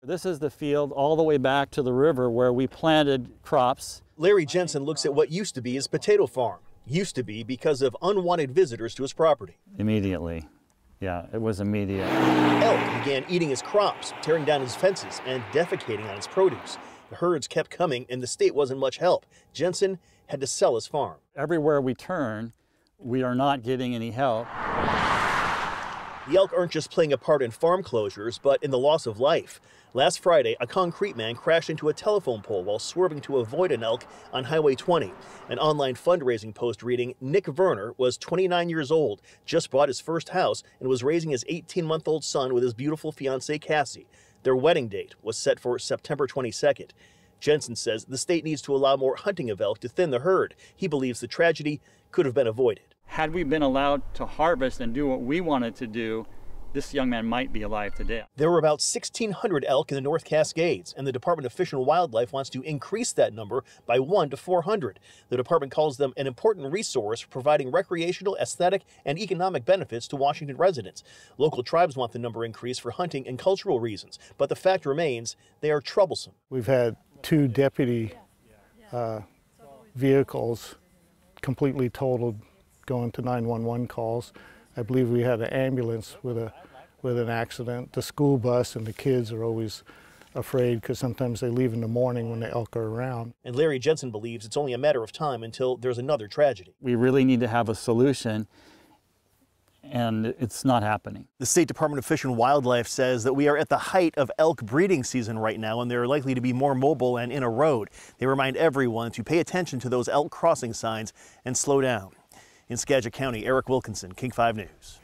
This is the field all the way back to the river where we planted crops. Larry Jensen looks at what used to be his potato farm. Used to be because of unwanted visitors to his property. Immediately. Yeah, it was immediate. Elk began eating his crops, tearing down his fences, and defecating on his produce. The herds kept coming, and the state wasn't much help. Jensen had to sell his farm. Everywhere we turn, we are not getting any help. The elk aren't just playing a part in farm closures, but in the loss of life. Last Friday, a concrete man crashed into a telephone pole while swerving to avoid an elk on Highway 20. An online fundraising post reading, Nick Verner was 29 years old, just bought his first house, and was raising his 18-month-old son with his beautiful fiancée, Cassie. Their wedding date was set for September 22nd. Jensen says the state needs to allow more hunting of elk to thin the herd. He believes the tragedy could have been avoided. Had we been allowed to harvest and do what we wanted to do, this young man might be alive today. There were about 1,600 elk in the North Cascades, and the Department of Fish and Wildlife wants to increase that number by 1 to 400. The department calls them an important resource for providing recreational, aesthetic, and economic benefits to Washington residents. Local tribes want the number increased for hunting and cultural reasons, but the fact remains they are troublesome. We've had 2 deputy vehicles completely totaled going to 911 calls. I believe we had an ambulance with an accident. The school bus and the kids are always afraid because sometimes they leave in the morning when the elk are around. And Larry Jensen believes it's only a matter of time until there's another tragedy. We really need to have a solution, and it's not happening. The State Department of Fish and Wildlife says that we are at the height of elk breeding season right now, and they're likely to be more mobile and in a road. They remind everyone to pay attention to those elk crossing signs and slow down. In Skagit County, Eric Wilkinson, King 5 News.